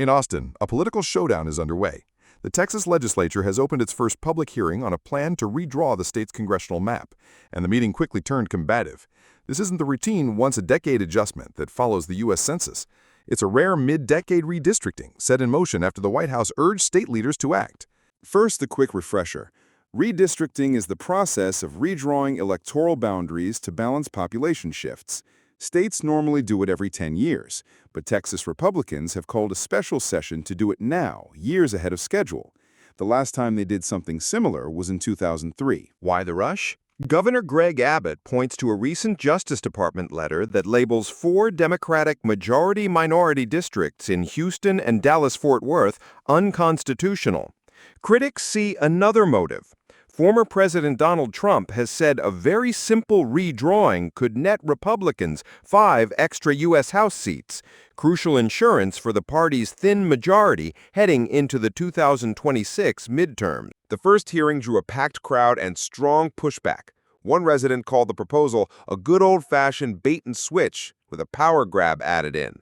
In Austin, a political showdown is underway. The Texas legislature has opened its first public hearing on a plan to redraw the state's congressional map, and the meeting quickly turned combative. This isn't the routine once-a-decade adjustment that follows the U.S. Census. It's a rare mid-decade redistricting set in motion after the White House urged state leaders to act. First, a quick refresher. Redistricting is the process of redrawing electoral boundaries to balance population shifts. States normally do it every 10 years, but Texas Republicans have called a special session to do it now, years ahead of schedule. The last time they did something similar was in 2003. Why the rush? Governor Greg Abbott points to a recent Justice Department letter that labels 4 Democratic majority-minority districts in Houston and Dallas-Fort Worth unconstitutional. Critics see another motive. Former President Donald Trump has said a very simple redrawing could net Republicans 5 extra U.S. House seats, crucial insurance for the party's thin majority heading into the 2026 midterms. The first hearing drew a packed crowd and strong pushback. One resident called the proposal a good old-fashioned bait-and-switch with a power grab added in.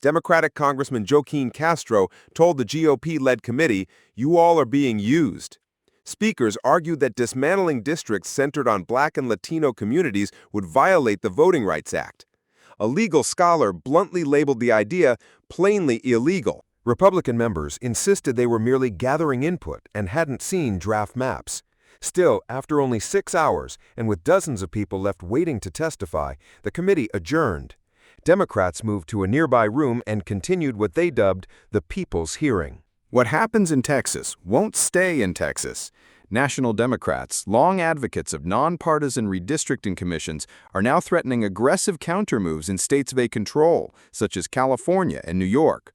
Democratic Congressman Joaquin Castro told the GOP-led committee, "You all are being used." Speakers argued that dismantling districts centered on Black and Latino communities would violate the Voting Rights Act. A legal scholar bluntly labeled the idea plainly illegal. Republican members insisted they were merely gathering input and hadn't seen draft maps. Still, after only 6 hours, and with dozens of people left waiting to testify, the committee adjourned. Democrats moved to a nearby room and continued what they dubbed the People's Hearing. What happens in Texas won't stay in Texas. National Democrats, long advocates of nonpartisan redistricting commissions, are now threatening aggressive countermoves in states they control, such as California and New York.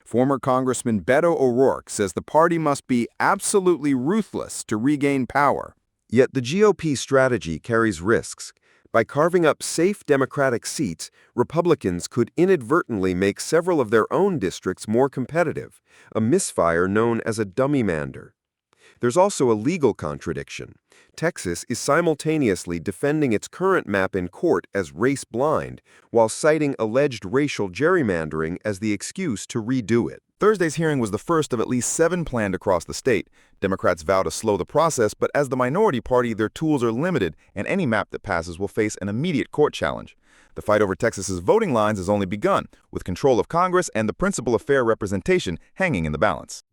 Former Congressman Beto O'Rourke says the party must be absolutely ruthless to regain power. Yet the GOP strategy carries risks. By carving up safe Democratic seats, Republicans could inadvertently make several of their own districts more competitive, a misfire known as a dummy-mander. There's also a legal contradiction. Texas is simultaneously defending its current map in court as race-blind, while citing alleged racial gerrymandering as the excuse to redo it. Thursday's hearing was the first of at least 7 planned across the state. Democrats vow to slow the process, but as the minority party, their tools are limited, and any map that passes will face an immediate court challenge. The fight over Texas's voting lines has only begun, with control of Congress and the principle of fair representation hanging in the balance.